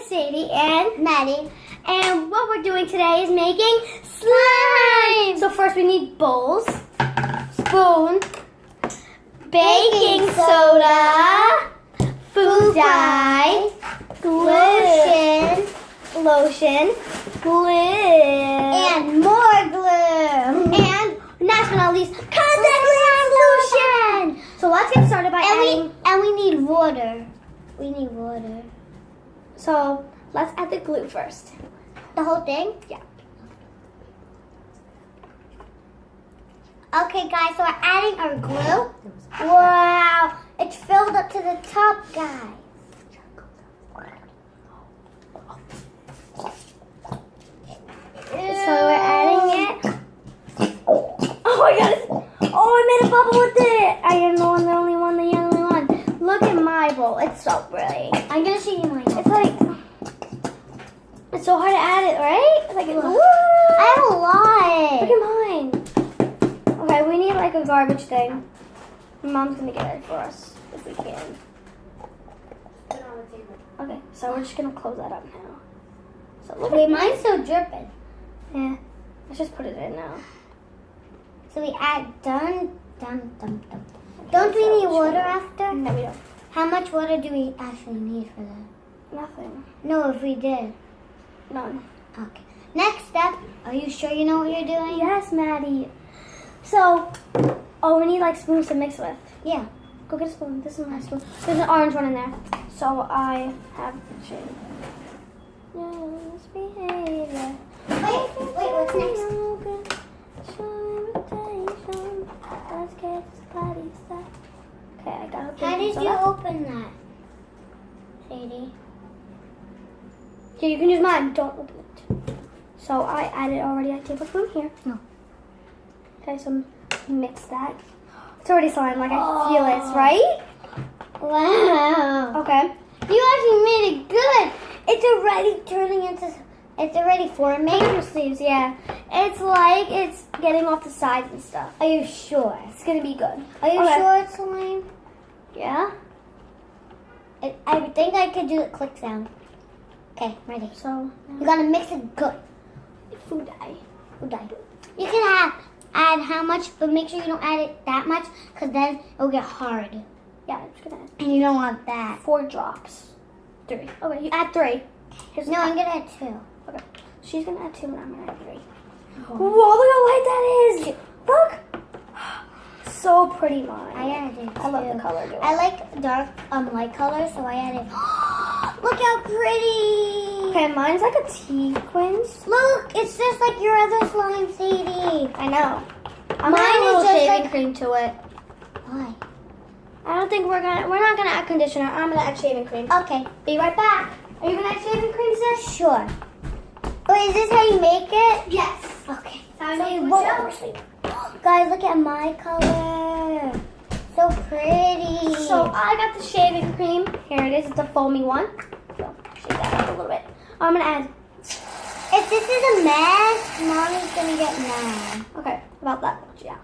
Sadie and Maddie. And what we're doing today is making slime. So first we need bowls, spoon, baking soda, food dye, lotion, glue, and more glue. And last but not least, contact solution. So let's get started by adding. And we need water. We need water. So let's add the glue first. The whole thing? Yeah. Okay, guys, so we're adding our glue. Wow, it's filled up to the top, guys. So we're adding it. Oh my god! Oh, I made a bubble with it. I am the only one. Look at my bowl. It's so pretty. I'm gonna show you mine. It's like it's so hard to add it, right? Like it's, I have a lot. Look at mine. Okay, we need like a garbage thing. My mom's gonna get it for us if we can. Okay, so we're just gonna close that up now. So look Wait, at mine's still dripping. Yeah, let's just put it in now. So we add dun. Don't we need water after? No, we don't. How much water do we actually need for that? Nothing. No, if we did. None. Okay. Next step. Are you sure you know what you're doing? Yes, Maddie. So, oh, we need like spoons to mix with. Yeah. Go get a spoon. This is my spoon. There's an orange one in there. So I have shade. Yes, behavior. Wait, what's next? Let's get this party started. Okay, I got it. How did you open that, Sadie? Yeah, you can use mine. Don't open it. So I added already a tablespoon here. No. Okay, so mix that. It's already slime. Like I feel it, right? Wow. Okay. You actually made it good. It's already turning into. It's already forming. Your sleeves, yeah. It's like it's getting off the sides and stuff. Are you sure? It's gonna be good. Are you Okay. sure it's slime? Yeah. I think I could do the click sound. Okay, ready. So You gotta mix it good. food dye. Food dye. You can add how much, but make sure you don't add it that much, cause then it'll get hard, Yeah, I'm just gonna add and you don't want that. 4 drops. 3. Okay, you add 3. Here's No, I'm gonna add 2. Okay. She's gonna add 2 and I'm gonna add 3. Whoa, look how light that is! Look! So pretty, mine. I added 2. I love the color. I like dark, light colors, so I added. Look how pretty! Okay, mine's like a sequence. Look, it's just like your other slime, Sadie. I know. I'm Mine adding a is little just shaving like- cream to it. Why? I don't think we're not gonna add conditioner. I'm gonna add shaving cream. Okay, Be right back. Are you gonna add shaving cream, sis? sure. Wait, is this how you make it? Yes. Okay. How I So make you it won't- with Guys, look at my color. So pretty. So I got the shaving cream. Here it is. It's a foamy one. So shake that up a little bit. I'm gonna add. If this is a mess, Mommy's gonna get mad. Okay, about that much, yeah.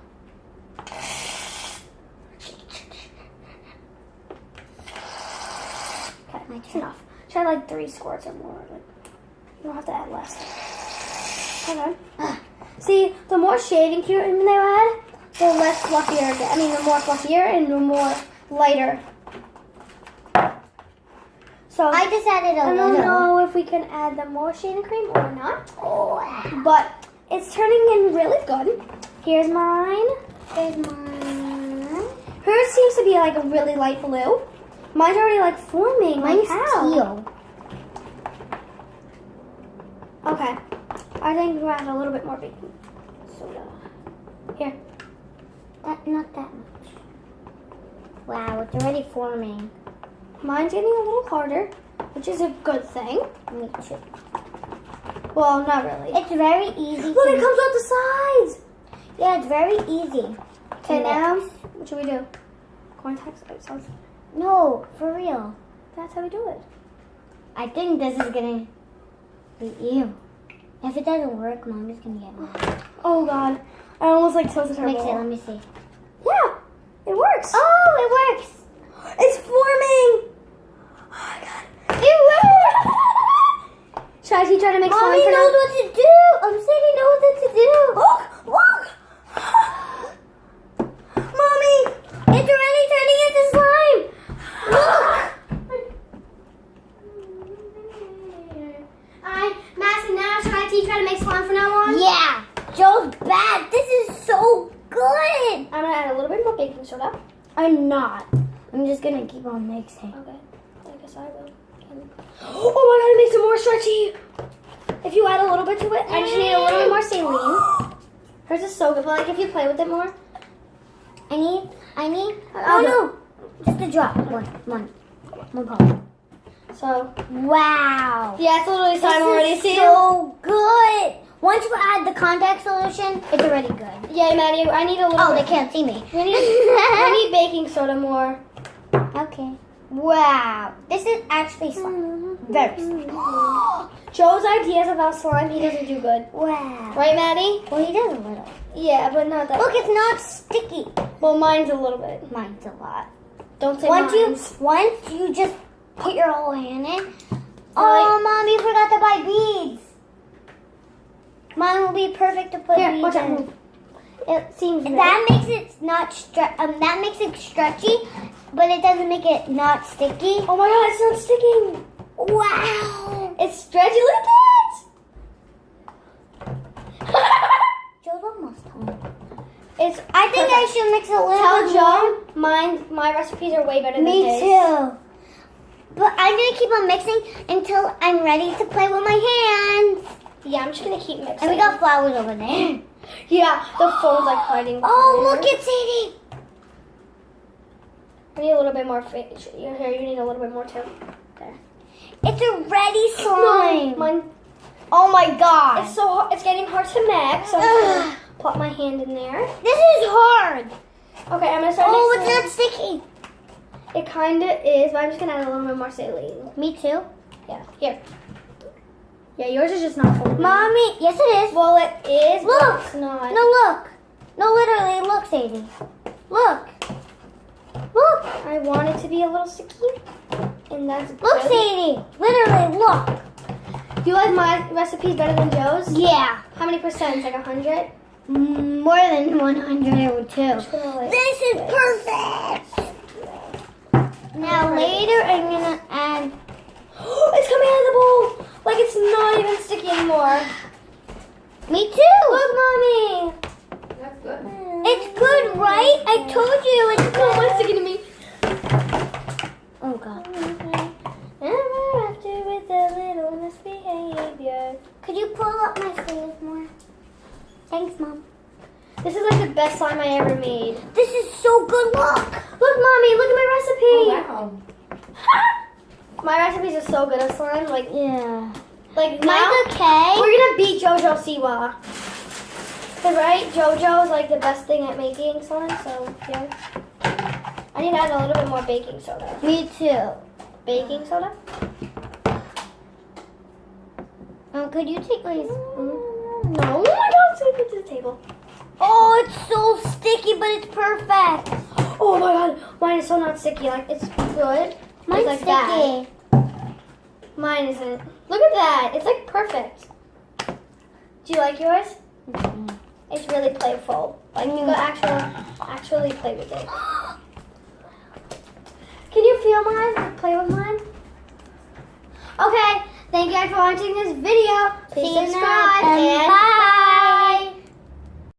Okay, that's enough. Try like 3 squirts or more. Like, you don't have to add less. Okay. See, the more shaving cream they add, the less fluffier it gets. I mean, the more fluffier and the more lighter. So I just added a I little. don't know if we can add the more shaving cream or not, Oh, but it's turning in really good. Here's mine. there's mine. Hers seems to be like a really light blue. Mine's already like forming. Mine's like how? teal. Okay. I think we'll add a little bit more baking soda. Here. Not that much. Wow, it's already forming. Mine's getting a little harder, which is a good thing. Me too. Well, not really. It's very easy. Look, it comes out the sides. Yeah, it's very easy. Okay, to now, mix. what should we do? Corn tax sauce. No, for real. That's how we do it. I think this is gonna be ew. If it doesn't work, Mom is gonna get mad. Oh, God. I almost like tilted her Mix it, bowl. let me see. Yeah, it works. Oh, it works. It's forming. Oh, my God. It works. teach you how to make slime Mommy for knows now? what to do. Sadie knows what to do. Look! Mommy, it's already turning into slime. Look. Madison, now should I teach you how to make slime from now on? Yeah, Joe's bad. This is so good. I'm gonna add a little bit more baking soda. I'm not. I'm just gonna keep on mixing. Okay, I guess I will. Oh my god, it makes it more stretchy. If you add a little bit to it, I just need a little bit more saline. Hers is so good, but like if you play with it more. I need. I'll Oh no, just a drop. One pop. So, Wow. yeah, it's literally slime already. This See? is so good. Once you add the contact solution, it's already good. Yeah, Maddie, I need a little Oh, they bit. can't see me. I need baking soda more. Okay. Wow. This is actually slime. Very slime. Joe's ideas about slime, he doesn't do good. Wow. Right, Maddie? Well, he does a little. Yeah, but not that Look, much. it's not sticky. Well, mine's a little bit. Mine's a lot. Don't say Once mine's. you just put your whole hand in. Oh, Mom, you forgot to buy beads. Mine will be perfect to put Here, beads watch out, in. move. It seems That makes it not that makes it stretchy, but it doesn't make it not sticky. Oh my god, it's not sticking. Wow. It's stretchy. Look at that. Joe's almost home. It's. I think I should mix a little Tell bit Joe, my recipes are way better than Me his. too. But I'm gonna keep on mixing until I'm ready to play with my hands. Yeah, I'm just gonna keep mixing. And we got flowers over there. Yeah, the phone's like hiding. Oh, behind look it. at Sadie. I need a little bit more. Here, you need a little bit more too. There. It's already slime. No, mine. Oh my god. It's so hard. It's getting hard to mix. So I'm just gonna put my hand in there. This is hard. Okay, I'm gonna start. Oh, mixing. it's not sticky. It kind of is, but I'm just gonna add a little bit more saline. Me too. Yeah. Here. Yeah, yours is just not full. Mommy, yes it is. Well, it is. Look. But it's not. No, look. No, literally, look, Sadie. Look. Look. I want it to be a little sticky, and that's Look, good. Sadie. Literally, look. Do you like my recipes better than Joe's? Yeah. How many percent? Like 100? More than 100 or two. Just gonna like. This is perfect. Now later I'm gonna add. It's coming out of the bowl. Like it's not even sticky anymore. Me too. Look, mommy. That's good. It's good, right? I told you it's No one's good. sticking to me. Oh god. Ever after with a little misbehavior. Could you pull up my sleeves more? Thanks, Mom. This is like the best slime I ever made. This is so good. Look. Look, mommy. Look at my recipe. Oh, wow. My recipes are so good at slime. Like Yeah. now. Mine's okay. We're gonna beat JoJo Siwa. Cause right, JoJo is like the best thing at making slime. So yeah, I need to add a little bit more baking soda. Me too. Baking soda. Could you take my No, oh my god, it's gonna go to the table. Oh, it's so sticky, but it's perfect. Oh my god, mine is so not sticky. Like it's good. Mine's like sticky. that. Mine isn't. Look at that. It's like perfect. Do you like yours? It's really playful. Like you could actually play with it. Can you feel mine? Play with mine? Okay. Thank you guys for watching this video. Please See you subscribe next, and bye.